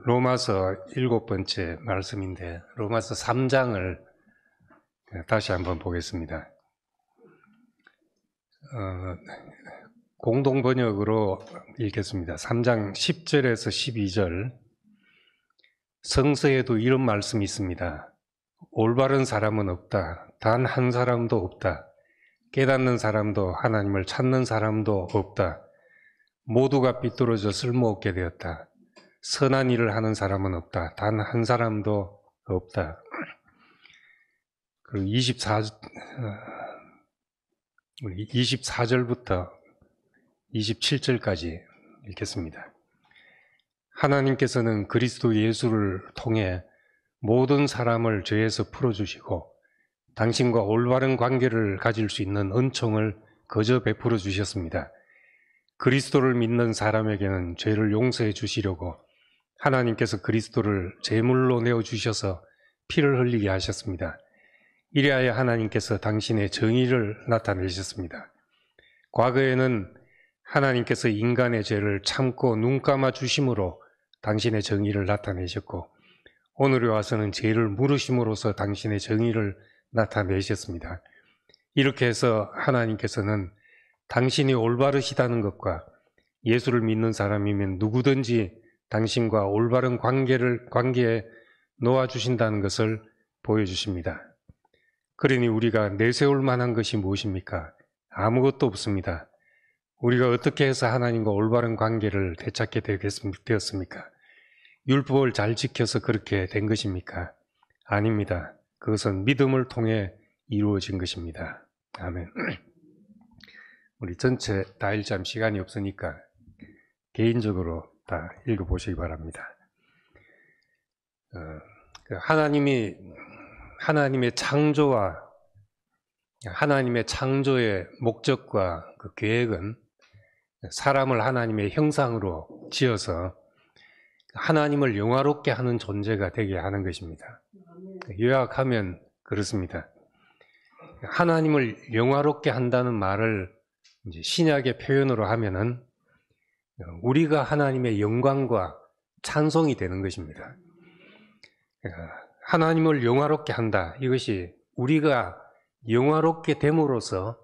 로마서 7번째 말씀인데 로마서 3장을 다시 한번 보겠습니다. 공동 번역으로 읽겠습니다. 3장 10절에서 12절. 성서에도 이런 말씀이 있습니다. 올바른 사람은 없다. 단 한 사람도 없다. 깨닫는 사람도 하나님을 찾는 사람도 없다. 모두가 삐뚤어져 쓸모없게 되었다. 선한 일을 하는 사람은 없다. 단 한 사람도 없다. 그리고 24절부터 27절까지 읽겠습니다. 하나님께서는 그리스도 예수를 통해 모든 사람을 죄에서 풀어주시고 당신과 올바른 관계를 가질 수 있는 은총을 거저 베풀어 주셨습니다. 그리스도를 믿는 사람에게는 죄를 용서해 주시려고 하나님께서 그리스도를 제물로 내어주셔서 피를 흘리게 하셨습니다. 이리하여 하나님께서 당신의 정의를 나타내셨습니다. 과거에는 하나님께서 인간의 죄를 참고 눈 감아 주심으로 당신의 정의를 나타내셨고 오늘에 와서는 죄를 물으심으로써 당신의 정의를 나타내셨습니다. 이렇게 해서 하나님께서는 당신이 올바르시다는 것과 예수를 믿는 사람이면 누구든지 당신과 올바른 관계에 놓아주신다는 것을 보여주십니다. 그러니 우리가 내세울 만한 것이 무엇입니까? 아무것도 없습니다. 우리가 어떻게 해서 하나님과 올바른 관계를 되찾게 되었습니까? 율법을 잘 지켜서 그렇게 된 것입니까? 아닙니다. 그것은 믿음을 통해 이루어진 것입니다. 아멘. 우리 전체 다 읽자면 시간이 없으니까 개인적으로 다 읽어보시기 바랍니다. 하나님의 창조와 하나님의 창조의 목적과 그 계획은 사람을 하나님의 형상으로 지어서 하나님을 영화롭게 하는 존재가 되게 하는 것입니다. 요약하면 그렇습니다. 하나님을 영화롭게 한다는 말을 이제 신약의 표현으로 하면은 우리가 하나님의 영광과 찬송이 되는 것입니다. 하나님을 영화롭게 한다. 이것이 우리가 영화롭게 됨으로써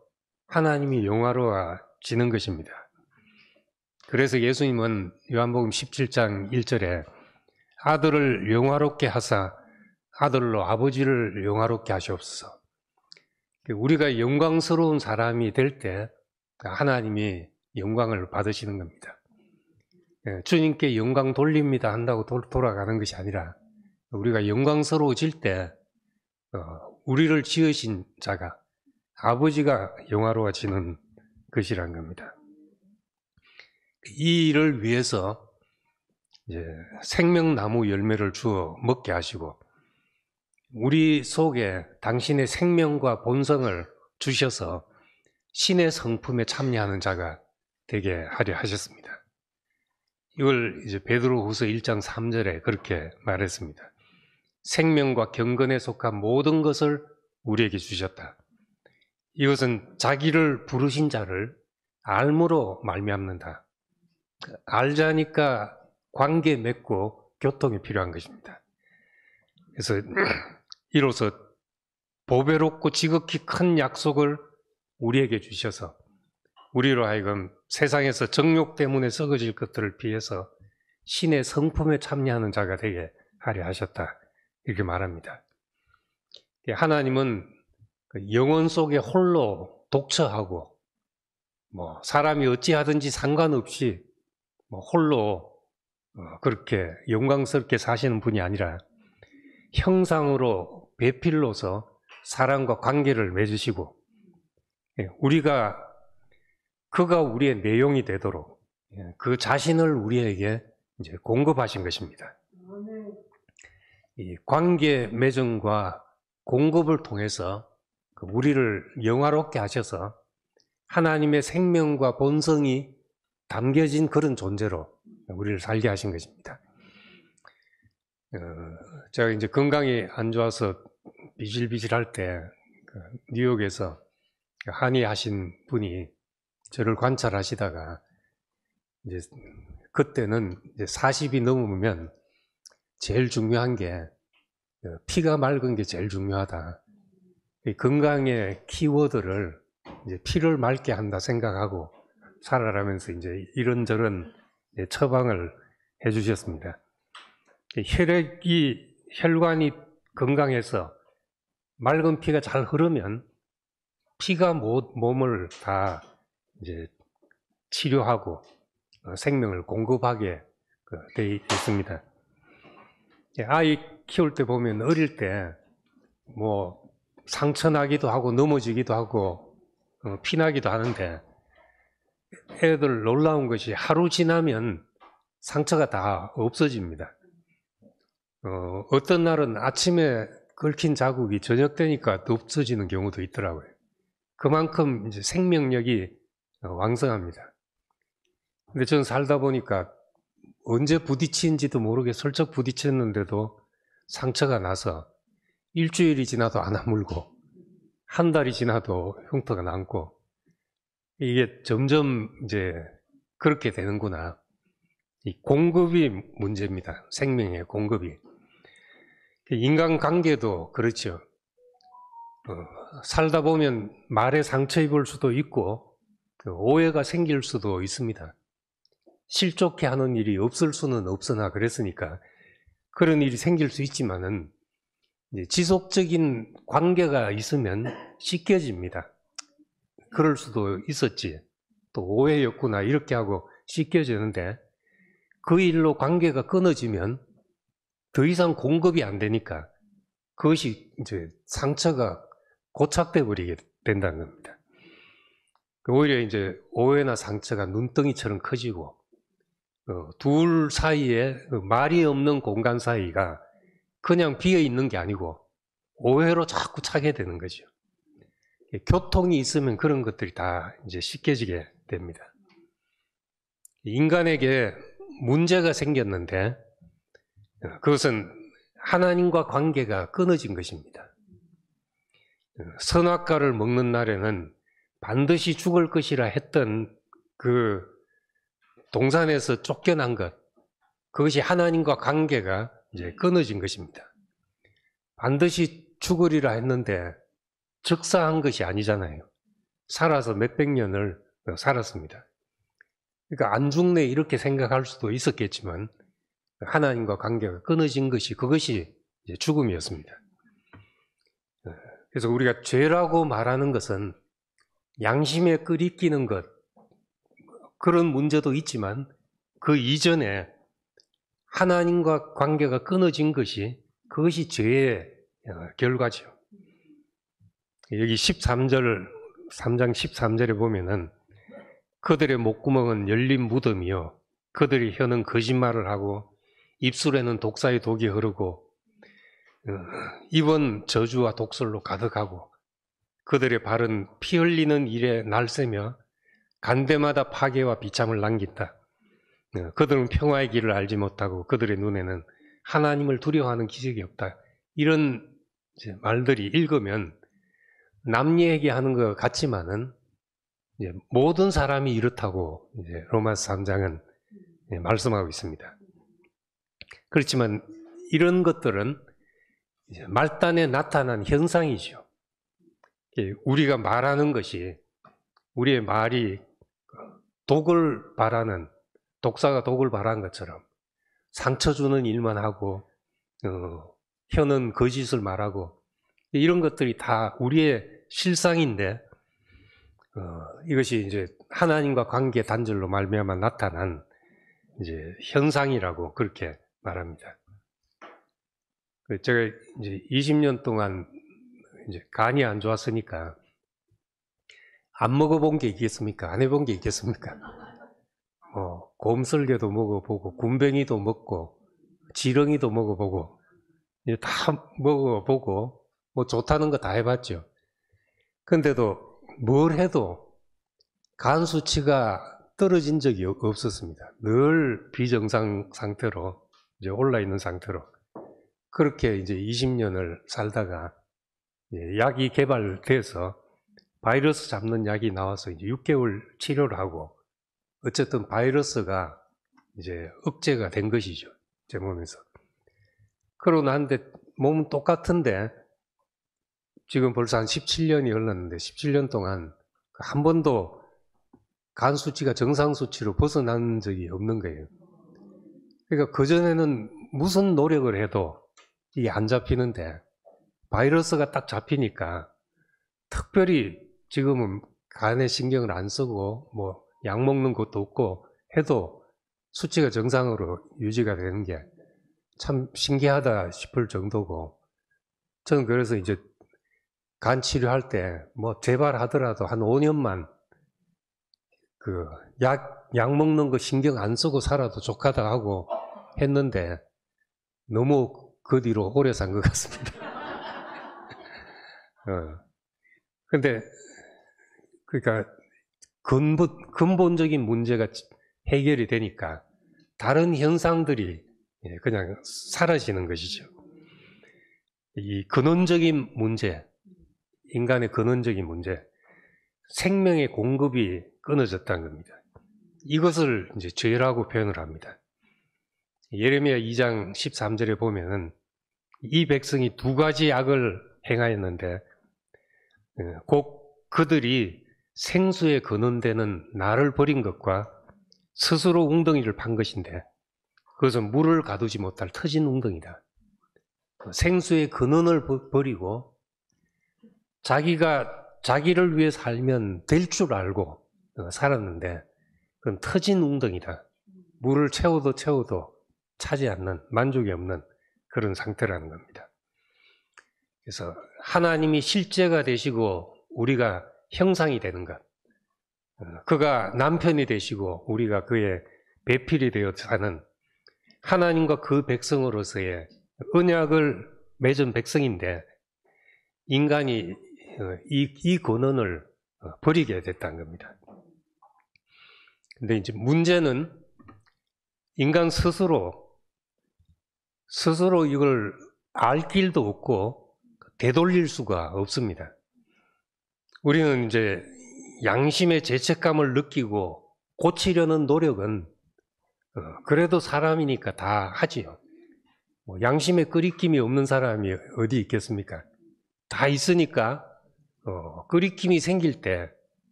하나님이 영화로워지는 것입니다. 그래서 예수님은 요한복음 17장 1절에 아들을 영화롭게 하사 아들로 아버지를 영화롭게 하시옵소서. 우리가 영광스러운 사람이 될 때 하나님이 영광을 받으시는 겁니다. 주님께 영광 돌립니다 한다고 돌아가는 것이 아니라 우리가 영광스러워질 때 우리를 지으신 자가 아버지가 영화로워지는 것이란 겁니다. 이 일을 위해서 이제 생명나무 열매를 주어 먹게 하시고 우리 속에 당신의 생명과 본성을 주셔서 신의 성품에 참여하는 자가 되게 하려 하셨습니다. 이걸 이제 베드로후서 1장 3절에 그렇게 말했습니다. 생명과 경건에 속한 모든 것을 우리에게 주셨다. 이것은 자기를 부르신 자를 알므로 말미암는다. 알자니까 관계 맺고 교통이 필요한 것입니다. 그래서 이로써 보배롭고 지극히 큰 약속을 우리에게 주셔서 우리로 하여금 세상에서 정욕 때문에 썩어질 것들을 피해서 신의 성품에 참여하는 자가 되게 하려 하셨다. 이렇게 말합니다. 하나님은 영혼 속에 홀로 독처하고 사람이 어찌하든지 상관없이 홀로 그렇게 영광스럽게 사시는 분이 아니라 형상으로 배필로서 사람과 관계를 맺으시고 그가 우리의 내용이 되도록 그 자신을 우리에게 이제 공급하신 것입니다. 이 관계 맺음과 공급을 통해서 우리를 영화롭게 하셔서 하나님의 생명과 본성이 담겨진 그런 존재로 우리를 살게 하신 것입니다. 제가 이제 건강이 안 좋아서 비실비실할 때 뉴욕에서 한의하신 분이 저를 관찰하시다가 이제 그때는 이제 40이 넘으면 제일 중요한 게 피가 맑은 게 제일 중요하다. 이 건강의 키워드를 이제 피를 맑게 한다 생각하고 살아라면서 이제 이런저런 처방을 해주셨습니다. 혈관이 건강해서 맑은 피가 잘 흐르면 피가 몸을 다 이제 치료하고 생명을 공급하게 되어 있습니다. 아이 키울 때 보면 어릴 때 뭐 상처 나기도 하고 넘어지기도 하고 피나기도 하는데 애들 놀라운 것이 하루 지나면 상처가 다 없어집니다. 어떤 날은 아침에 긁힌 자국이 저녁 되니까 없어지는 경우도 있더라고요. 그만큼 이제 생명력이 왕성합니다. 근데 저는 살다 보니까 언제 부딪힌지도 모르게 슬쩍 부딪혔는데도 상처가 나서 일주일이 지나도 안 아물고 한 달이 지나도 흉터가 남고 이게 점점 이제 그렇게 되는구나. 이 공급이 문제입니다. 생명의 공급이. 인간관계도 그렇죠. 살다 보면 말에 상처 입을 수도 있고 오해가 생길 수도 있습니다. 실족해 하는 일이 없을 수는 없으나 그랬으니까 그런 일이 생길 수 있지만은 이제 지속적인 관계가 있으면 씻겨집니다. 그럴 수도 있었지. 또 오해였구나 이렇게 하고 씻겨지는데 그 일로 관계가 끊어지면 더 이상 공급이 안 되니까 그것이 이제 상처가 고착돼 버리게 된다는 겁니다. 오히려 이제 오해나 상처가 눈덩이처럼 커지고 둘 사이에 말이 없는 공간 사이가 그냥 비어 있는 게 아니고 오해로 자꾸 차게 되는 거죠. 교통이 있으면 그런 것들이 다 이제 씻겨지게 됩니다. 인간에게 문제가 생겼는데 그것은 하나님과 관계가 끊어진 것입니다. 선악과를 먹는 날에는 반드시 죽을 것이라 했던 그 동산에서 쫓겨난 것, 그것이 하나님과 관계가 이제 끊어진 것입니다. 반드시 죽으리라 했는데 즉사한 것이 아니잖아요. 살아서 몇백 년을 살았습니다. 그러니까 안 죽네 이렇게 생각할 수도 있었겠지만 하나님과 관계가 끊어진 것이 그것이 이제 죽음이었습니다. 그래서 우리가 죄라고 말하는 것은 양심에 끄리끼는 것 그런 문제도 있지만 그 이전에 하나님과 관계가 끊어진 것이 그것이 죄의 결과죠. 여기 3장 13절에 보면은 그들의 목구멍은 열린 무덤이요 그들의 혀는 거짓말을 하고 입술에는 독사의 독이 흐르고 입은 저주와 독설로 가득하고 그들의 발은 피 흘리는 일에 날새며 간대마다 파괴와 비참을 남긴다. 그들은 평화의 길을 알지 못하고 그들의 눈에는 하나님을 두려워하는 기색이 없다. 이런 이제 말들이 읽으면 남 얘기하는 것 같지만은 이제 모든 사람이 이렇다고 이제 로마서 3장은 말씀하고 있습니다. 그렇지만 이런 것들은 이제 말단에 나타난 현상이죠. 우리가 말하는 것이 우리의 말이 독을 바라는 독사가 독을 바라는 것처럼 상처 주는 일만 하고 혀는 거짓을 말하고 이런 것들이 다 우리의 실상인데 이것이 이제 하나님과 관계 단절로 말미암아 나타난 이제 현상이라고 그렇게 말합니다. 제가 이제 20년 동안 이제 간이 안 좋았으니까 안 먹어본 게 있겠습니까? 안 해본 게 있겠습니까? 곰설개도 먹어보고 군뱅이도 먹고 지렁이도 먹어보고 이제 다 먹어보고 뭐 좋다는 거 다 해봤죠. 근데도 뭘 해도 간 수치가 떨어진 적이 없었습니다. 늘 비정상 상태로 이제 올라 있는 상태로 그렇게 이제 20년을 살다가 약이 개발돼서 바이러스 잡는 약이 나와서 이제 6개월 치료를 하고 어쨌든 바이러스가 이제 억제가 된 것이죠. 제 몸에서. 그러고 나는데 몸은 똑같은데 지금 벌써 한 17년이 흘렀는데 17년 동안 한 번도 간 수치가 정상 수치로 벗어난 적이 없는 거예요. 그러니까 그전에는 무슨 노력을 해도 이게 안 잡히는데 바이러스가 딱 잡히니까 특별히 지금은 간에 신경을 안 쓰고 뭐 약 먹는 것도 없고 해도 수치가 정상으로 유지가 되는 게 참 신기하다 싶을 정도고, 저는 그래서 이제 간 치료할 때 뭐 제발 하더라도 한 5년만 그 약 먹는 거 신경 안 쓰고 살아도 좋겠다 하고 했는데 너무 그 뒤로 오래 산 것 같습니다. 근데 그러니까 근본적인 문제가 해결이 되니까 다른 현상들이 그냥 사라지는 것이죠. 이 근원적인 문제, 인간의 근원적인 문제, 생명의 공급이 끊어졌다는 겁니다. 이것을 이제 죄라고 표현을 합니다. 예레미야 2장 13절에 보면은 이 백성이 두 가지 악을 행하였는데 곧 그들이 생수의 근원되는 나를 버린 것과 스스로 웅덩이를 판 것인데 그것은 물을 가두지 못할 터진 웅덩이다. 생수의 근원을 버리고 자기를 위해 살면 될 줄 알고 살았는데 그건 터진 웅덩이다. 물을 채워도 차지 않는, 만족이 없는 그런 상태라는 겁니다. 그래서 하나님이 실제가 되시고 우리가 형상이 되는 것, 그가 남편이 되시고 우리가 그의 배필이 되어 사는 하나님과 그 백성으로서의 언약을 맺은 백성인데 인간이 이 근원을 버리게 됐다는 겁니다. 근데 이제 문제는 인간 스스로 이걸 알 길도 없고 되돌릴 수가 없습니다. 우리는 이제 양심의 죄책감을 느끼고 고치려는 노력은 그래도 사람이니까 다 하지요. 뭐 양심의 끄리낌이 없는 사람이 어디 있겠습니까? 다 있으니까 끄리낌이 생길 때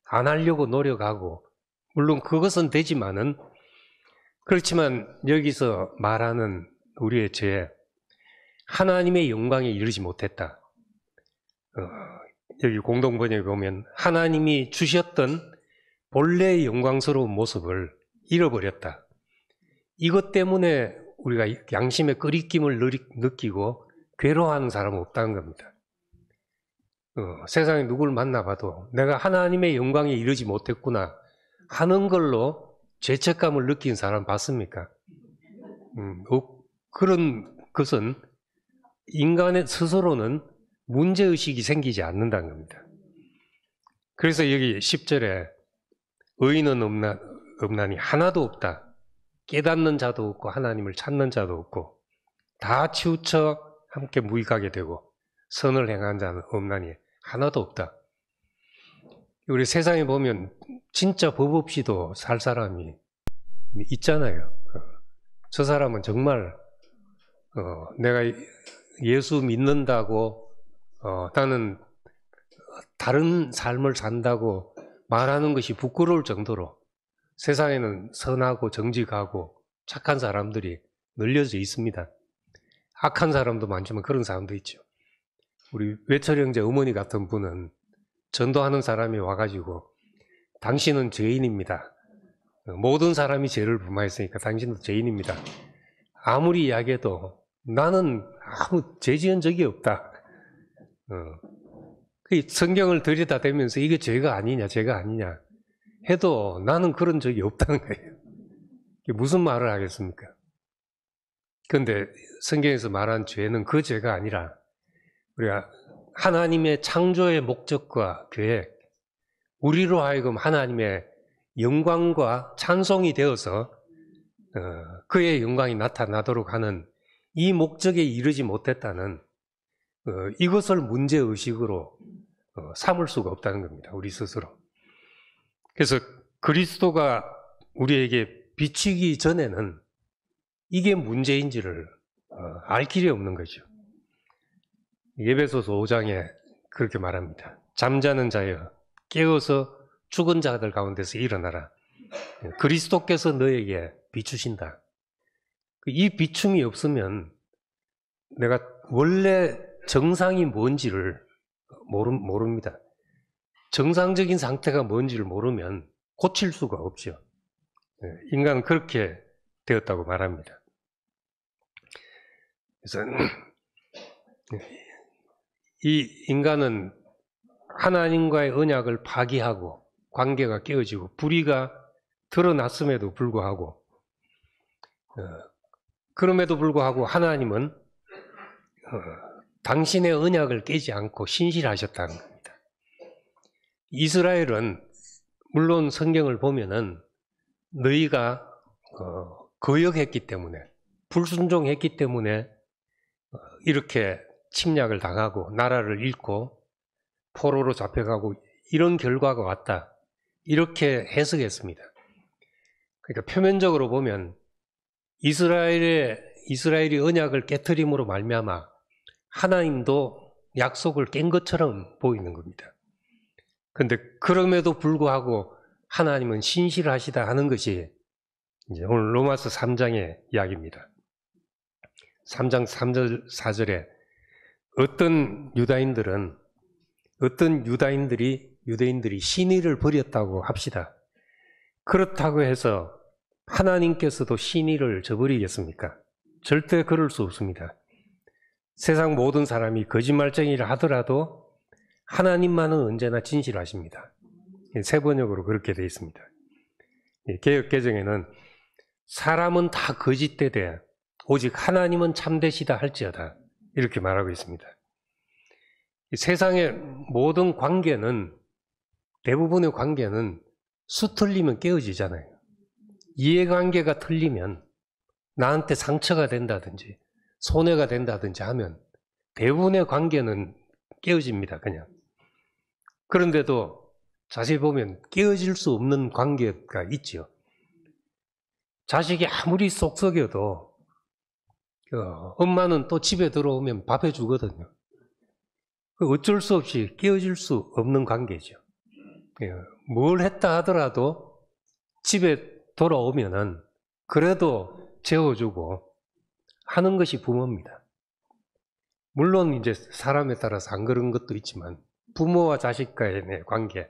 안 하려고 노력하고, 물론 그것은 되지만은, 그렇지만 여기서 말하는 우리의 죄, 하나님의 영광에 이르지 못했다. 여기 공동번역에 보면 하나님이 주셨던 본래의 영광스러운 모습을 잃어버렸다. 이것 때문에 우리가 양심의 끄리낌을 느끼고 괴로워하는 사람은 없다는 겁니다. 세상에 누구를 만나봐도 내가 하나님의 영광에 이르지 못했구나 하는 걸로 죄책감을 느낀 사람 봤습니까? 그런 것은 인간의 스스로는 문제의식이 생기지 않는다는 겁니다. 그래서 여기 10절에 의인은 없나니 하나도 없다. 깨닫는 자도 없고 하나님을 찾는 자도 없고 다 치우쳐 함께 무익하게 되고 선을 행한 자는 없나니 하나도 없다. 우리 세상에 보면 진짜 법 없이도 살 사람이 있잖아요. 저 사람은 정말 내가 예수 믿는다고 나는 다른 삶을 산다고 말하는 것이 부끄러울 정도로 세상에는 선하고 정직하고 착한 사람들이 널려져 있습니다. 악한 사람도 많지만 그런 사람도 있죠. 우리 외철 형제 어머니 같은 분은 전도하는 사람이 와가지고 당신은 죄인입니다. 모든 사람이 죄를 범하였으니까 당신도 죄인입니다. 아무리 이야기해도 나는 아무 죄 지은 적이 없다. 성경을 들여다대면서 이게 죄가 아니냐 해도 나는 그런 적이 없다는 거예요. 무슨 말을 하겠습니까? 그런데 성경에서 말한 죄는 그 죄가 아니라 우리가 하나님의 창조의 목적과 계획, 우리로 하여금 하나님의 영광과 찬송이 되어서 그의 영광이 나타나도록 하는 이 목적에 이르지 못했다는 이것을 문제의식으로 삼을 수가 없다는 겁니다. 우리 스스로. 그래서 그리스도가 우리에게 비추기 전에는 이게 문제인지를 알 길이 없는 거죠. 에베소서 5장에 그렇게 말합니다. 잠자는 자여 깨어서 죽은 자들 가운데서 일어나라. 그리스도께서 너에게 비추신다. 이 비춤이 없으면 내가 원래 정상이 뭔지를 모릅니다. 정상적인 상태가 뭔지를 모르면 고칠 수가 없죠. 인간은 그렇게 되었다고 말합니다. 그래서 이 인간은 하나님과의 언약을 파기하고 관계가 깨어지고 불의가 드러났음에도 불구하고 그럼에도 불구하고 하나님은 당신의 언약을 깨지 않고 신실하셨다는 겁니다. 이스라엘은 물론 성경을 보면은 너희가 거역했기 때문에 불순종했기 때문에 이렇게 침략을 당하고 나라를 잃고 포로로 잡혀가고 이런 결과가 왔다. 이렇게 해석했습니다. 그러니까 표면적으로 보면 이스라엘이 언약을 깨트림으로 말미암아 하나님도 약속을 깬 것처럼 보이는 겁니다. 그런데 그럼에도 불구하고 하나님은 신실하시다 하는 것이 이제 오늘 로마서 3장의 이야기입니다. 3장 3절 4절에 어떤 유대인들이 신의를 버렸다고 합시다. 그렇다고 해서 하나님께서도 신의를 저버리겠습니까? 절대 그럴 수 없습니다. 세상 모든 사람이 거짓말쟁이라 하더라도 하나님만은 언제나 진실하십니다. 세 번역으로 그렇게 되어 있습니다. 개역 개정에는 사람은 다 거짓되되 오직 하나님은 참되시다 할지어다 이렇게 말하고 있습니다. 세상의 모든 관계는 대부분의 관계는 수 틀리면 깨어지잖아요. 이해관계가 틀리면 나한테 상처가 된다든지 손해가 된다든지 하면 대부분의 관계는 깨어집니다. 그냥. 그런데도 자세히 보면 깨어질 수 없는 관계가 있죠. 자식이 아무리 쏙썩여도 엄마는 또 집에 들어오면 밥 해주거든요. 어쩔 수 없이 깨어질 수 없는 관계죠. 뭘 했다 하더라도 집에 돌아오면은 그래도 재워주고 하는 것이 부모입니다. 물론 이제 사람에 따라서 안 그런 것도 있지만 부모와 자식과의 관계,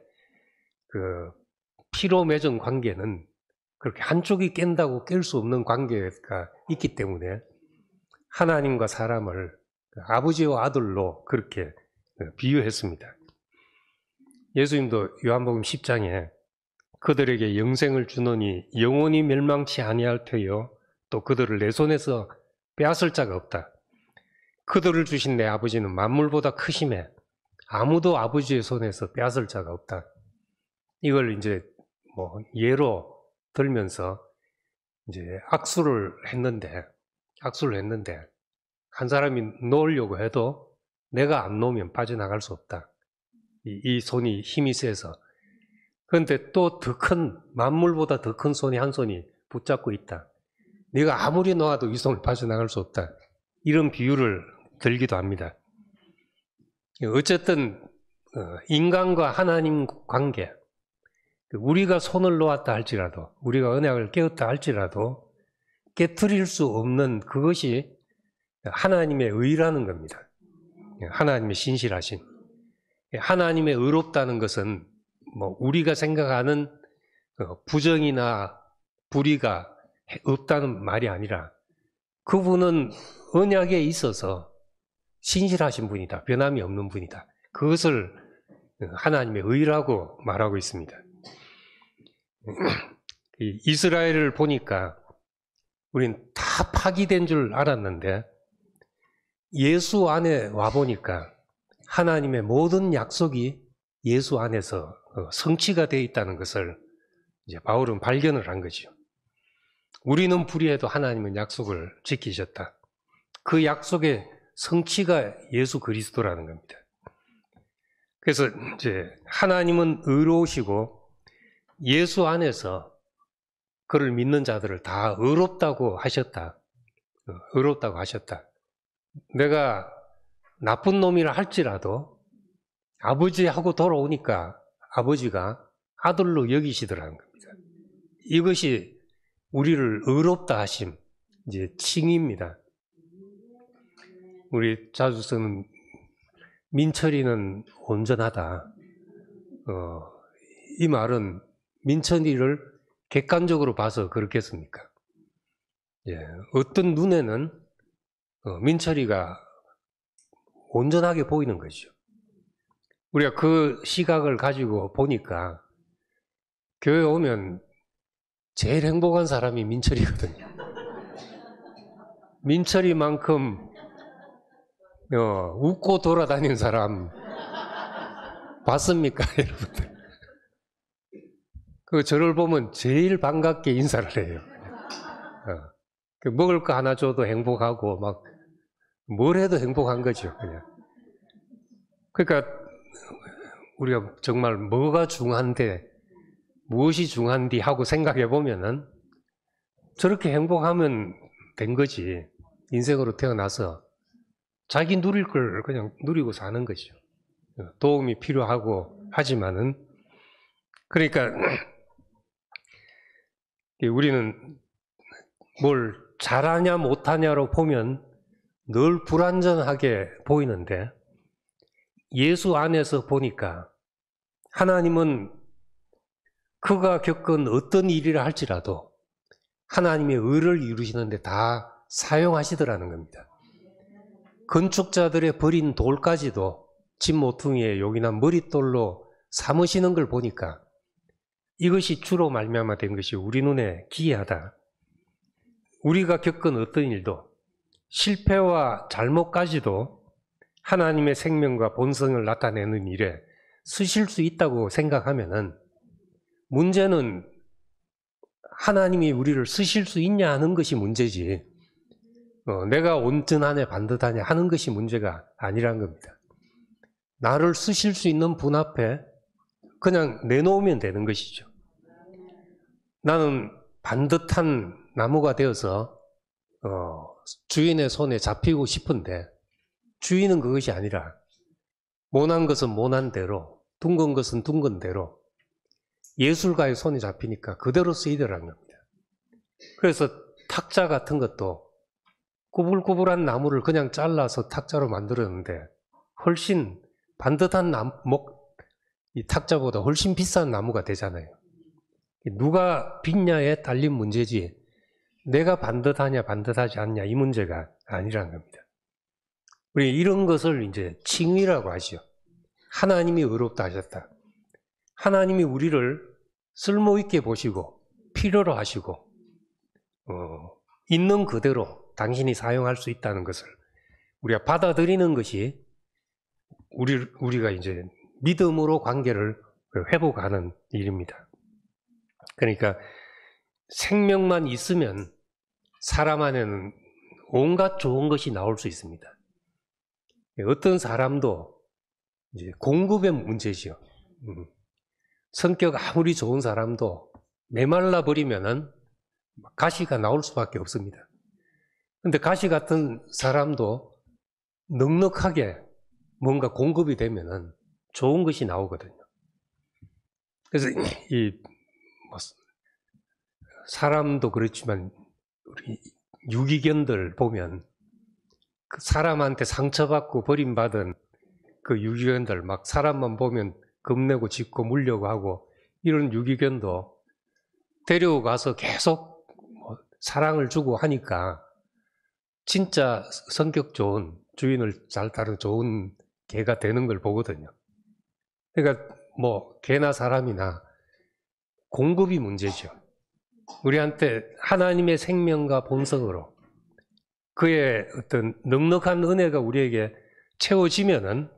피로 맺은 관계는 그렇게 한쪽이 깬다고 깰 수 없는 관계가 있기 때문에 하나님과 사람을 아버지와 아들로 그렇게 비유했습니다. 예수님도 요한복음 10장에 그들에게 영생을 주노니 영원히 멸망치 아니할 터요 또 그들을 내 손에서 빼앗을 자가 없다. 그들을 주신 내 아버지는 만물보다 크심에 아무도 아버지의 손에서 빼앗을 자가 없다. 이걸 이제 예로 들면서 이제 악수를 했는데 한 사람이 놓으려고 해도 내가 안 놓으면 빠져나갈 수 없다. 이 손이 힘이 세서. 그런데 또 만물보다 더 큰 손이 한 손이 붙잡고 있다. 네가 아무리 놓아도 이 손을 빠져나갈 수 없다. 이런 비유를 들기도 합니다. 어쨌든 인간과 하나님 관계, 우리가 손을 놓았다 할지라도 우리가 언약을 깨었다 할지라도 깨트릴 수 없는 그것이 하나님의 의라는 겁니다. 하나님의 신실하신. 하나님의 의롭다는 것은 우리가 생각하는 부정이나 불의가 없다는 말이 아니라 그분은 언약에 있어서 신실하신 분이다. 변함이 없는 분이다. 그것을 하나님의 의라고 말하고 있습니다. 이스라엘을 보니까 우린 다 파기된 줄 알았는데 예수 안에 와보니까 하나님의 모든 약속이 예수 안에서 성취가 되어 있다는 것을 이제 바울은 발견을 한 거죠. 우리는 불의해도 하나님은 약속을 지키셨다. 그 약속의 성취가 예수 그리스도라는 겁니다. 그래서 이제 하나님은 의로우시고 예수 안에서 그를 믿는 자들을 다 의롭다고 하셨다. 의롭다고 하셨다. 내가 나쁜 놈이라 할지라도 아버지하고 돌아오니까 아버지가 아들로 여기시더라는 겁니다. 이것이 우리를 의롭다 하심, 이제 칭의입니다. 우리 자주 쓰는 민철이는 온전하다. 이 말은 민철이를 객관적으로 봐서 그렇겠습니까? 예, 어떤 눈에는 민철이가 온전하게 보이는 것이죠. 우리가 그 시각을 가지고 보니까 교회 오면 제일 행복한 사람이 민철이거든요. 민철이만큼 웃고 돌아다니는 사람 봤습니까, 여러분들? 저를 보면 제일 반갑게 인사를 해요. 먹을 거 하나 줘도 행복하고 막 뭘 해도 행복한 거죠, 그냥. 그러니까 우리가 정말 뭐가 중요한데 무엇이 중요한디 하고 생각해 보면은 저렇게 행복하면 된 거지. 인생으로 태어나서 자기 누릴 걸 그냥 누리고 사는 거죠. 도움이 필요하고 하지만은 그러니까 우리는 뭘 잘하냐 못하냐로 보면 늘 불완전하게 보이는데 예수 안에서 보니까 하나님은 그가 겪은 어떤 일이라 할지라도 하나님의 의를 이루시는데 다 사용하시더라는 겁니다. 건축자들의 버린 돌까지도 집 모퉁이에 요긴한 머릿돌로 삼으시는 걸 보니까 이것이 주로 말미암아 된 것이 우리 눈에 기이하다. 우리가 겪은 어떤 일도 실패와 잘못까지도 하나님의 생명과 본성을 나타내는 일에 쓰실 수 있다고 생각하면은 문제는 하나님이 우리를 쓰실 수 있냐 하는 것이 문제지 내가 온전하냐 반듯하냐 하는 것이 문제가 아니란 겁니다. 나를 쓰실 수 있는 분 앞에 그냥 내놓으면 되는 것이죠. 나는 반듯한 나무가 되어서 주인의 손에 잡히고 싶은데 주인은 그것이 아니라 모난 것은 모난 대로 둥근 것은 둥근 대로 예술가의 손에 잡히니까 그대로 쓰이더라는 겁니다. 그래서 탁자 같은 것도 꾸불꾸불한 나무를 그냥 잘라서 탁자로 만들었는데 훨씬 반듯한 이 탁자보다 훨씬 비싼 나무가 되잖아요. 누가 빚냐에 딸린 문제지 내가 반듯하냐 반듯하지 않냐 이 문제가 아니라는 겁니다. 우리 이런 것을 이제 칭의라고 하죠. 하나님이 의롭다 하셨다. 하나님이 우리를 쓸모있게 보시고 필요로 하시고 있는 그대로 당신이 사용할 수 있다는 것을 우리가 받아들이는 것이 우리가 이제 믿음으로 관계를 회복하는 일입니다. 그러니까 생명만 있으면 사람 안에는 온갖 좋은 것이 나올 수 있습니다. 어떤 사람도 이제 공급의 문제죠. 성격 아무리 좋은 사람도 메말라 버리면은 가시가 나올 수밖에 없습니다. 근데 가시 같은 사람도 넉넉하게 뭔가 공급이 되면은 좋은 것이 나오거든요. 그래서 사람도 그렇지만 우리 유기견들 보면 그 사람한테 상처받고 버림받은 그 유기견들 막 사람만 보면 겁내고 짖고 물려고 하고 이런 유기견도 데리고 가서 계속 사랑을 주고 하니까 진짜 성격 좋은 주인을 잘 따르는 좋은 개가 되는 걸 보거든요. 그러니까 개나 사람이나 공급이 문제죠. 우리한테 하나님의 생명과 본성으로 그의 어떤 넉넉한 은혜가 우리에게 채워지면은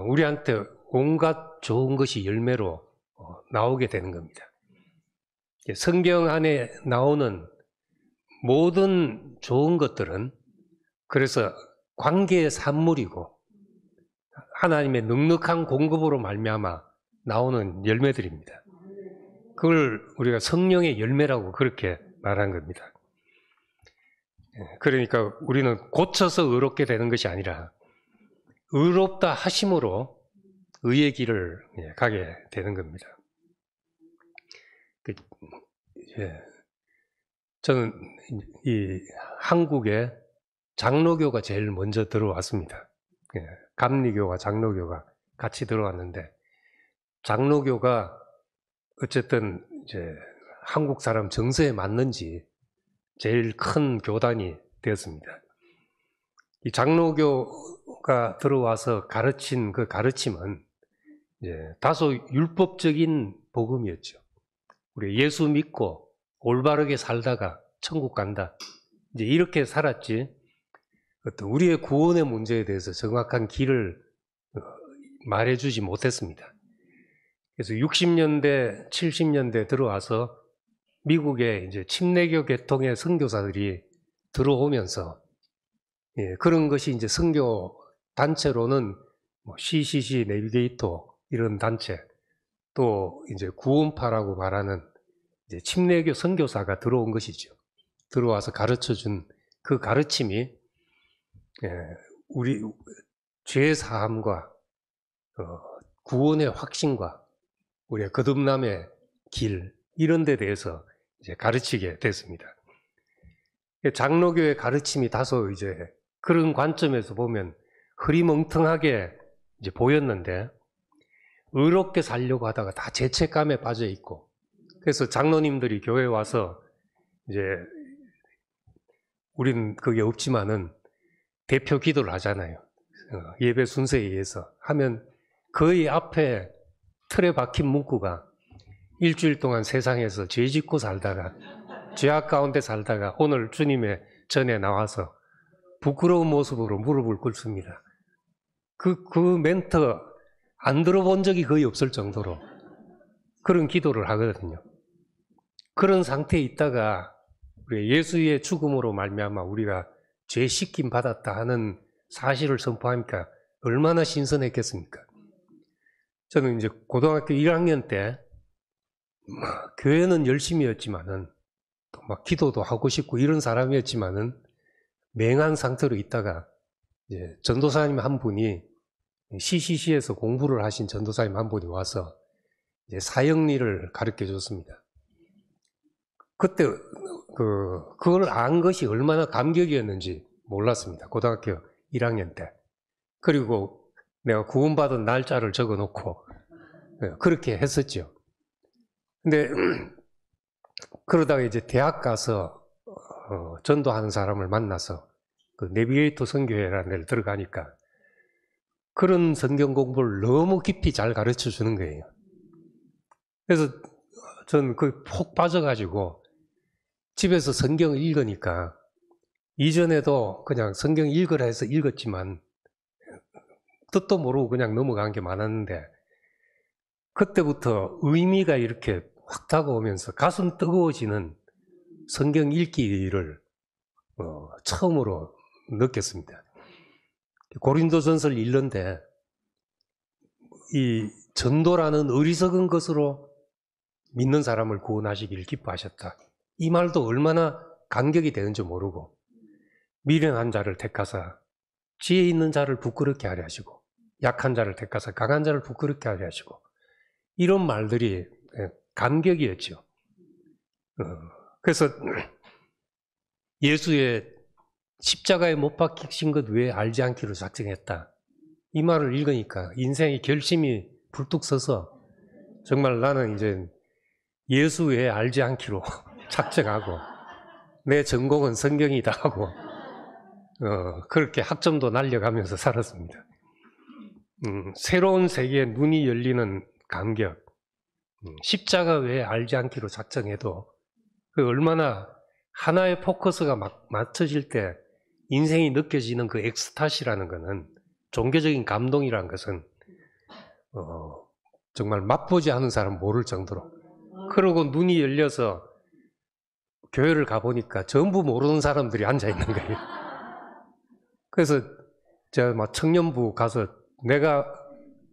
우리한테 온갖 좋은 것이 열매로 나오게 되는 겁니다. 성경 안에 나오는 모든 좋은 것들은 그래서 관계의 산물이고 하나님의 넉넉한 공급으로 말미암아 나오는 열매들입니다. 그걸 우리가 성령의 열매라고 그렇게 말한 겁니다. 그러니까 우리는 고쳐서 의롭게 되는 것이 아니라 의롭다 하심으로 의의 길을 가게 되는 겁니다. 저는 이 한국에 장로교가 제일 먼저 들어왔습니다. 감리교와 장로교가 같이 들어왔는데, 장로교가 어쨌든 이제 한국 사람 정서에 맞는지 제일 큰 교단이 되었습니다. 이 장로교가 들어와서 가르친 그 가르침은 이제 다소 율법적인 복음이었죠. 우리 예수 믿고 올바르게 살다가 천국 간다, 이제 이렇게 살았지, 어떤 우리의 구원의 문제에 대해서 정확한 길을 말해주지 못했습니다. 그래서 60년대, 70년대 들어와서 미국에 이제 침례교 계통의 선교사들이 들어오면서, 그런 것이 이제 선교 단체로는 CCC 내비게이터 이런 단체, 또 이제 구원파라고 말하는 이제 침례교 선교사가 들어온 것이죠. 들어와서 가르쳐준 그 가르침이 우리 죄 사함과 구원의 확신과 우리의 거듭남의 길, 이런 데 대해서 이제 가르치게 됐습니다. 장로교의 가르침이 다소 이제 그런 관점에서 보면 흐리멍텅하게 이제 보였는데, 의롭게 살려고 하다가 다 죄책감에 빠져 있고, 그래서 장로님들이 교회에 와서 이제 우리는 그게 없지만은 대표 기도를 하잖아요. 예배 순서에 의해서 하면 거의 앞에 틀에 박힌 문구가 일주일 동안 세상에서 죄 짓고 살다가, 죄악 가운데 살다가 오늘 주님의 전에 나와서 부끄러운 모습으로 무릎을 꿇습니다. 그 멘트 안 들어본 적이 거의 없을 정도로 그런 기도를 하거든요. 그런 상태에 있다가 우리 예수의 죽음으로 말미암아 우리가 죄 씻김 받았다 하는 사실을 선포하니까 얼마나 신선했겠습니까? 저는 이제 고등학교 1학년 때 교회는 열심히 했지만은 또 막 기도도 하고 싶고 이런 사람이었지만은 맹한 상태로 있다가 이제 전도사님 한 분이 CCC에서 공부를 하신 전도사님 한 분이 와서 이제 사형리를 가르쳐 줬습니다. 그때 그걸 안 것이 얼마나 감격이었는지 몰랐습니다. 고등학교 1학년 때. 그리고 내가 구원받은 날짜를 적어 놓고 그렇게 했었죠. 근데 그러다가 이제 대학 가서 전도하는 사람을 만나서 그 내비게이터 선교회라는 데를 들어가니까 그런 성경 공부를 너무 깊이 잘 가르쳐 주는 거예요. 그래서 저는 그 폭 빠져가지고 집에서 성경을 읽으니까, 이전에도 그냥 성경 읽으라 해서 읽었지만 뜻도 모르고 그냥 넘어간 게 많았는데, 그때부터 의미가 이렇게 확 다가오면서 가슴 뜨거워지는 성경 읽기를 처음으로 느꼈습니다. 고린도전서를 읽는데 이 전도라는 어리석은 것으로 믿는 사람을 구원하시길 기뻐하셨다, 이 말도 얼마나 감격이 되는지 모르고, 미련한 자를 택하사 지혜 있는 자를 부끄럽게 하려 하시고, 약한 자를 택하사 강한 자를 부끄럽게 하려 하시고, 이런 말들이 감격이었죠. 그래서 예수의 십자가에 못 박히신 것 외에 알지 않기로 작정했다, 이 말을 읽으니까 인생의 결심이 불뚝 서서 정말 나는 이제 예수 외에 알지 않기로 작정하고 내 전공은 성경이다 하고 그렇게 학점도 날려가면서 살았습니다. 새로운 세계에 눈이 열리는 감격, 십자가 외에 알지 않기로 작정해도 그 얼마나 하나의 포커스가 맞춰질 때 인생이 느껴지는 그 엑스타시라는 것은, 종교적인 감동이라는 것은 정말 맛보지 않은 사람 모를 정도로, 그러고 눈이 열려서 교회를 가보니까 전부 모르는 사람들이 앉아있는 거예요. 그래서 제가 막 청년부 가서 내가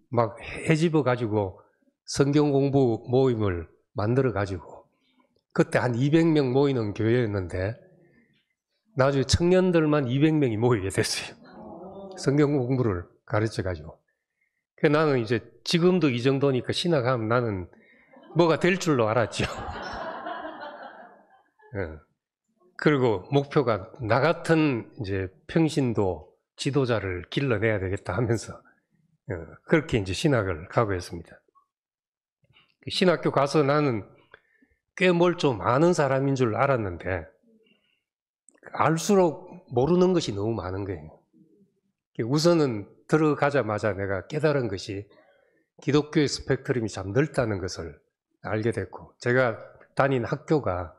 막 헤집어 가지고 성경 공부 모임을 만들어 가지고 그때 한 200명 모이는 교회였는데 나중에 청년들만 200명이 모이게 됐어요. 성경 공부를 가르쳐 가지고. 나는 이제 지금도 이 정도니까 신학하면 나는 뭐가 될 줄로 알았죠. 그리고 목표가 나 같은 이제 평신도 지도자를 길러내야 되겠다 하면서 그렇게 이제 신학을 각오했습니다. 신학교 가서 나는 꽤 뭘 좀 아는 사람인 줄 알았는데 알수록 모르는 것이 너무 많은 거예요. 우선은 들어가자마자 내가 깨달은 것이 기독교의 스펙트럼이 참 넓다는 것을 알게 됐고, 제가 다닌 학교가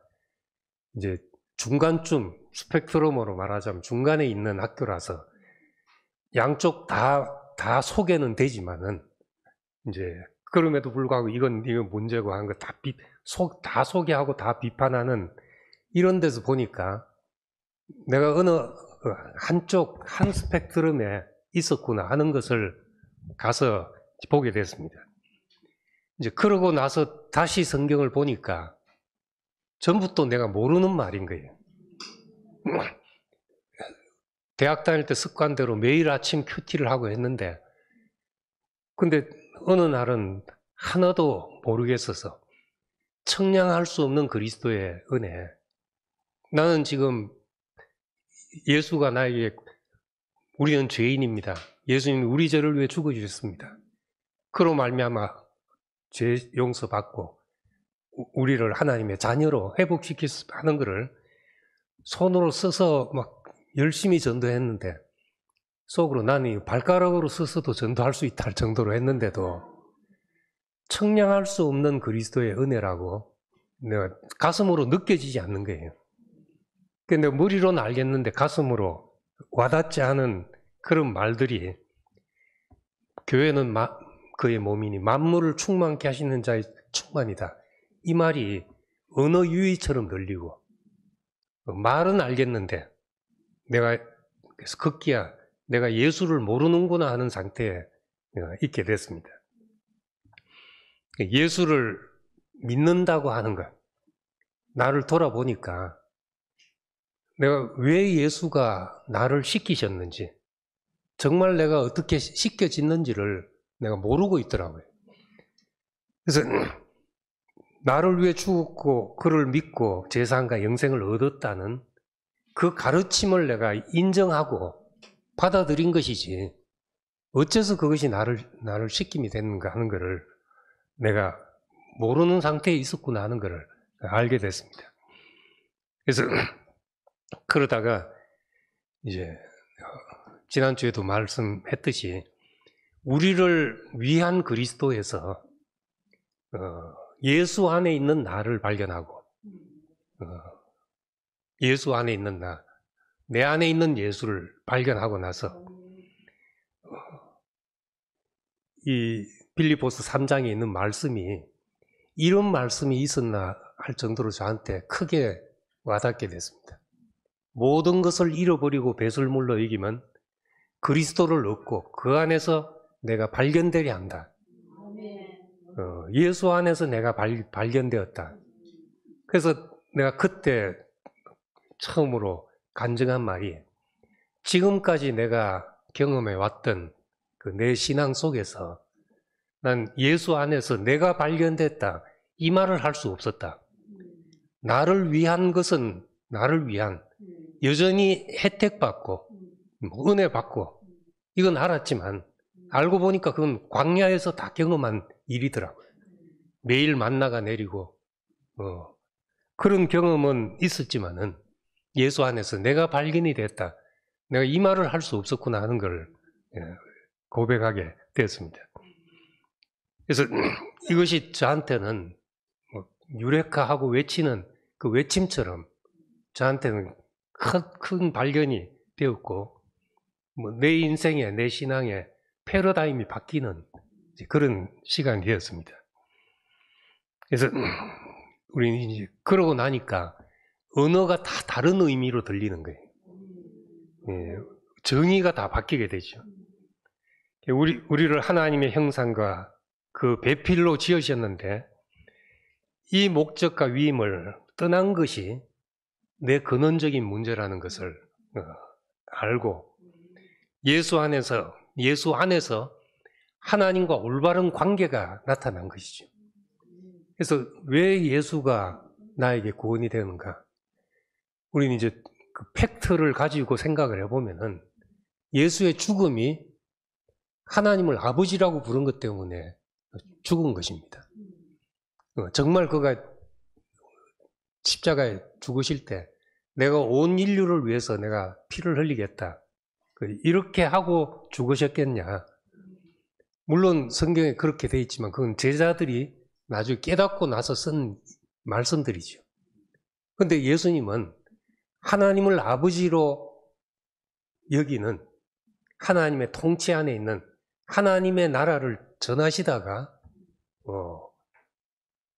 이제 중간쯤, 스펙트럼으로 말하자면 중간에 있는 학교라서 양쪽 다 소개는 되지만은 이제 그럼에도 불구하고 이건 문제고 하는 거 다 소개하고 다 비판하는 이런 데서 보니까 내가 어느 한 스펙트럼에 있었구나 하는 것을 가서 보게 됐습니다. 이제 그러고 나서 다시 성경을 보니까 전부 또 내가 모르는 말인 거예요. 대학 다닐 때 습관대로 매일 아침 큐티를 하고 했는데 근데 어느 날은 하나도 모르겠어서 청량할 수 없는 그리스도의 은혜. 나는 지금 예수가 나에게 우리는 죄인입니다. 예수님이 우리 죄를 위해 죽어주셨습니다. 그로 말미암아 죄 용서받고 우리를 하나님의 자녀로 회복시키는 것을 손으로 써서 막 열심히 전도했는데 속으로 나는 발가락으로 써서도 전도할 수 있다 할 정도로 했는데도 청량할 수 없는 그리스도의 은혜라고 내가 가슴으로 느껴지지 않는 거예요. 근데 머리로는 알겠는데 가슴으로 와닿지 않은 그런 말들이 교회는 그의 몸이니 만물을 충만케 하시는 자의 충만이다. 이 말이 언어 유희처럼 들리고 말은 알겠는데 내가 그래서 급기야 내가 예수를 모르는구나 하는 상태에 있게 됐습니다. 예수를 믿는다고 하는 것, 나를 돌아보니까 내가 왜 예수가 나를 시키셨는지, 정말 내가 어떻게 씻겨졌는지를 내가 모르고 있더라고요. 그래서 나를 위해 죽었고 그를 믿고 제사함과 영생을 얻었다는 그 가르침을 내가 인정하고 받아들인 것이지 어째서 그것이 나를 시킴이 됐는가 하는 것을 내가 모르는 상태에 있었구나 하는 것을 알게 됐습니다. 그래서 그러다가 이제 지난주에도 말씀했듯이 우리를 위한 그리스도에서 예수 안에 있는 나를 발견하고 예수 안에 있는 내 안에 있는 예수를 발견하고 나서 이 빌립보서 3장에 있는 말씀이 이런 말씀이 있었나 할 정도로 저한테 크게 와닿게 됐습니다. 모든 것을 잃어버리고 배설물로 여기면 그리스도를 얻고 그 안에서 내가 발견되려 한다. 예수 안에서 내가 발견되었다. 그래서 내가 그때 처음으로 간증한 말이 지금까지 내가 경험해 왔던 그 내 신앙 속에서 난 예수 안에서 내가 발견됐다. 이 말을 할 수 없었다. 나를 위한 것은 나를 위한 여전히 혜택받고 은혜받고 이건 알았지만 알고 보니까 그건 광야에서 다 경험한 일이더라고요. 매일 만나가 내리고 그런 경험은 있었지만은 예수 안에서 내가 발견이 됐다. 내가 이 말을 할 수 없었구나 하는 걸 고백하게 되었습니다. 그래서 이것이 저한테는 유레카하고 외치는 그 외침처럼 저한테는 큰 발견이 되었고 내 인생에 내 신앙에 패러다임이 바뀌는 그런 시간이 되었습니다. 그래서 우리는 이제 그러고 나니까 언어가 다 다른 의미로 들리는 거예요. 정의가 다 바뀌게 되죠. 우리를 하나님의 형상과 그 배필로 지으셨는데 이 목적과 위임을 떠난 것이 내 근원적인 문제라는 것을 알고 예수 안에서 하나님과 올바른 관계가 나타난 것이죠. 그래서 왜 예수가 나에게 구원이 되는가? 우리는 이제 그 팩트를 가지고 생각을 해보면은 예수의 죽음이 하나님을 아버지라고 부른 것 때문에 죽은 것입니다. 정말 그가 십자가에 죽으실 때 내가 온 인류를 위해서 내가 피를 흘리겠다. 이렇게 하고 죽으셨겠냐. 물론 성경에 그렇게 돼 있지만 그건 제자들이 나중에 깨닫고 나서 쓴 말씀들이죠. 그런데 예수님은 하나님을 아버지로 여기는 하나님의 통치 안에 있는 하나님의 나라를 전하시다가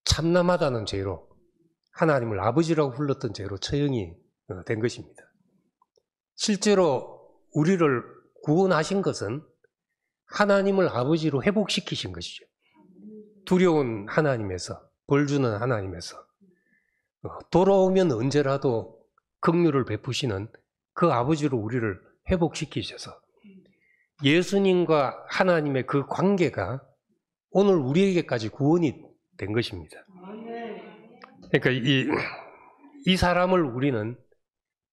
참남하다는 죄로 하나님을 아버지라고 불렀던 죄로 처형이 된 것입니다. 실제로 우리를 구원하신 것은 하나님을 아버지로 회복시키신 것이죠. 두려운 하나님에서, 벌 주는 하나님에서 돌아오면 언제라도 긍휼을 베푸시는 그 아버지로 우리를 회복시키셔서 예수님과 하나님의 그 관계가 오늘 우리에게까지 구원이 된 것입니다. 그러니까 이 사람을 우리는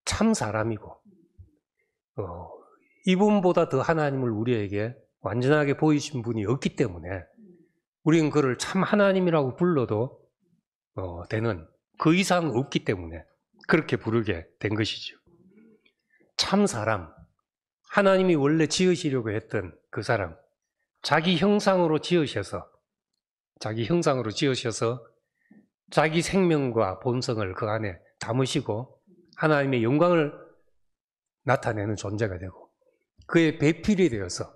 참 사람이고 이분보다 더 하나님을 우리에게 완전하게 보이신 분이 없기 때문에 우리는 그를 참 하나님이라고 불러도 되는 그 이상 없기 때문에 그렇게 부르게 된 것이죠. 참 사람, 하나님이 원래 지으시려고 했던 그 사람, 자기 형상으로 지으셔서 자기 생명과 본성을 그 안에 담으시고 하나님의 영광을 나타내는 존재가 되고 그의 배필이 되어서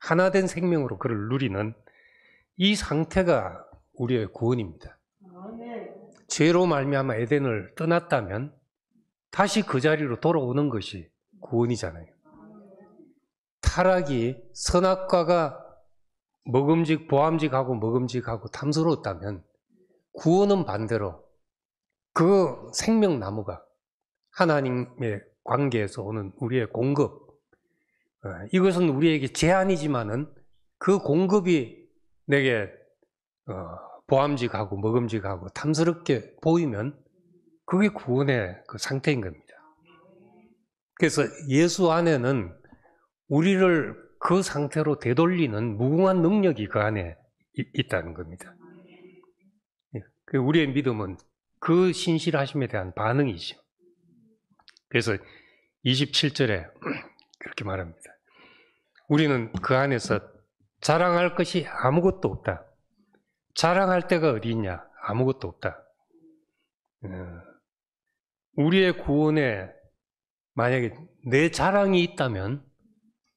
하나된 생명으로 그를 누리는 이 상태가 우리의 구원입니다. 죄로 말미암아 에덴을 떠났다면 다시 그 자리로 돌아오는 것이 구원이잖아요. 타락이 선악과가 보암직하고 먹음직하고 탐스러웠다면 구원은 반대로 그 생명나무가 하나님의 관계에서 오는 우리의 공급, 이것은 우리에게 제한이지만은 그 공급이 내게 보암직하고 먹음직하고 탐스럽게 보이면 그게 구원의 그 상태인 겁니다. 그래서 예수 안에는 우리를 그 상태로 되돌리는 무궁한 능력이 그 안에 있다는 겁니다. 우리의 믿음은 그 신실하심에 대한 반응이죠. 그래서 27절에 그렇게 말합니다. 우리는 그 안에서 자랑할 것이 아무것도 없다. 자랑할 데가 어디 있냐? 아무것도 없다. 우리의 구원에 만약에 내 자랑이 있다면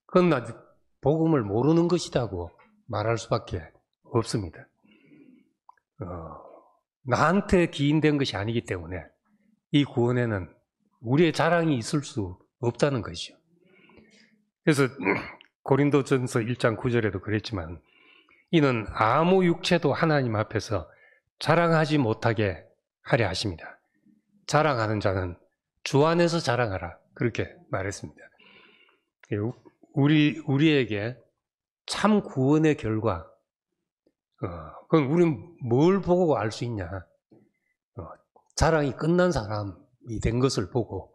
그건 아직 복음을 모르는 것이라고 말할 수밖에 없습니다. 나한테 기인된 것이 아니기 때문에 이 구원에는 우리의 자랑이 있을 수 없다는 것이죠. 그래서 고린도전서 1장 9절에도 그랬지만 이는 아무 육체도 하나님 앞에서 자랑하지 못하게 하려 하십니다. 자랑하는 주 안에서 자랑하라. 그렇게 말했습니다. 우리에게 참 구원의 결과, 그건 우리는 뭘 보고 알 수 있냐? 자랑이 끝난 사람이 된 것을 보고,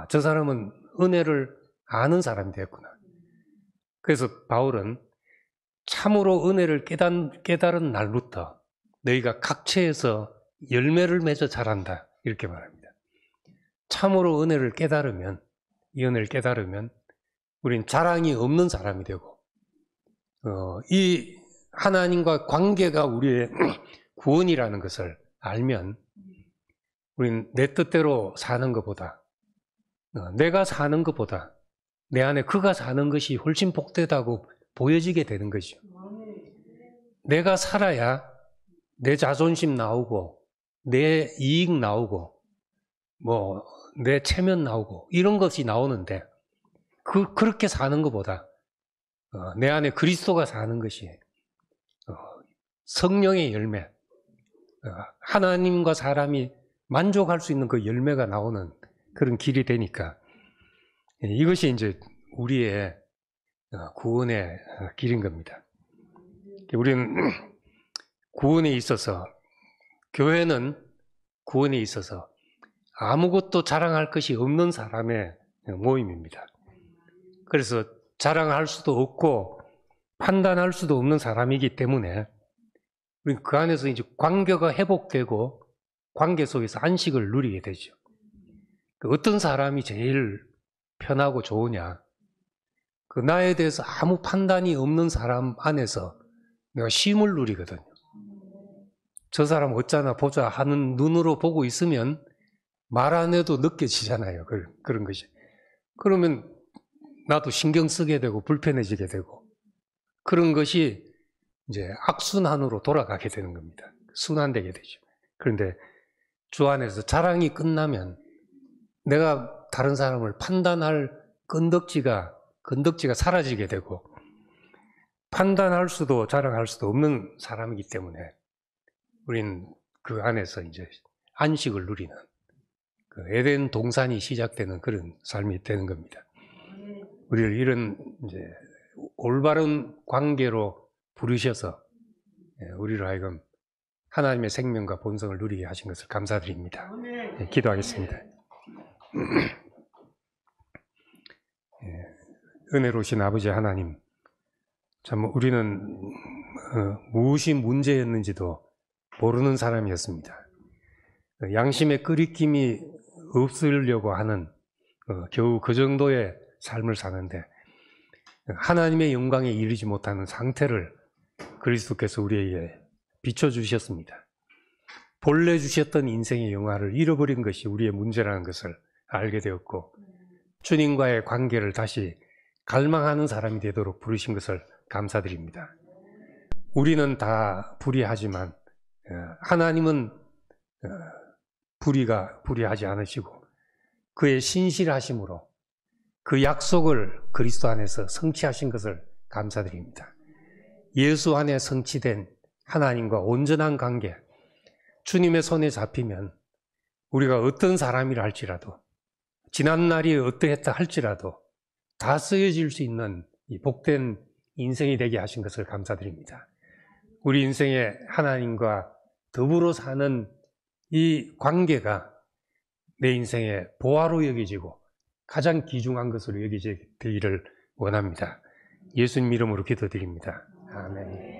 저 사람은 은혜를 아는 사람이 됐구나. 그래서 바울은 참으로 은혜를 깨달은 날부터 너희가 각처에서 열매를 맺어 자란다. 이렇게 말합니다. 참으로 은혜를 깨달으면, 이 은혜를 깨달으면 우린 자랑이 없는 사람이 되고 이 하나님과 관계가 우리의 구원이라는 것을 알면 우린 내 뜻대로 사는 것보다 내가 사는 것보다 내 안에 그가 사는 것이 훨씬 복되다고 보여지게 되는 것이죠. 내가 살아야 내 자존심 나오고 내 이익 나오고 내 체면 나오고 이런 것이 나오는데 그렇게 사는 것보다 내 안에 그리스도가 사는 것이 성령의 열매, 하나님과 사람이 만족할 수 있는 그 열매가 나오는 그런 길이 되니까 이것이 이제 우리의 구원의 길인 겁니다. 우리는 구원에 있어서, 교회는 구원에 있어서 아무것도 자랑할 것이 없는 사람의 모임입니다. 그래서 자랑할 수도 없고 판단할 수도 없는 사람이기 때문에 우리는 그 안에서 이제 관계가 회복되고 관계 속에서 안식을 누리게 되죠. 어떤 사람이 제일 편하고 좋으냐? 그 나에 대해서 아무 판단이 없는 사람 안에서 내가 쉼을 누리거든요. 저 사람 어쩌나 보자 하는 눈으로 보고 있으면 말 안 해도 느껴지잖아요. 그런 것이. 그러면 나도 신경 쓰게 되고 불편해지게 되고 그런 것이 이제 악순환으로 돌아가게 되는 겁니다. 순환되게 되죠. 그런데 주 안에서 자랑이 끝나면 내가 다른 사람을 판단할 건덕지가 사라지게 되고 판단할 수도 자랑할 수도 없는 사람이기 때문에 우리는 그 안에서 이제 안식을 누리는 그 에덴 동산이 시작되는 그런 삶이 되는 겁니다. 우리를 이런 이제 올바른 관계로 부르셔서 우리로 하여금 하나님의 생명과 본성을 누리게 하신 것을 감사드립니다. 기도하겠습니다. 은혜로우신 아버지 하나님, 참 우리는 무엇이 문제였는지도 모르는 사람이었습니다. 양심의 끄리낌이 없으려고 하는 겨우 그 정도의 삶을 사는데 하나님의 영광에 이르지 못하는 상태를 그리스도께서 우리에게 비춰주셨습니다. 본래 주셨던 인생의 영화를 잃어버린 것이 우리의 문제라는 것을 알게 되었고 주님과의 관계를 다시 갈망하는 사람이 되도록 부르신 것을 감사드립니다. 우리는 다 불의하지만 하나님은 불의하지 않으시고 그의 신실하심으로 그 약속을 그리스도 안에서 성취하신 것을 감사드립니다. 예수 안에 성취된 하나님과 온전한 관계, 주님의 손에 잡히면 우리가 어떤 사람이라 할지라도 지난 날이 어떠했다 할지라도 다 쓰여질 수 있는 이 복된 인생이 되게 하신 것을 감사드립니다. 우리 인생에 하나님과 더불어 사는 이 관계가 내 인생의 보화로 여겨지고 가장 귀중한 것으로 여겨지기를 원합니다. 예수님 이름으로 기도드립니다. 아멘.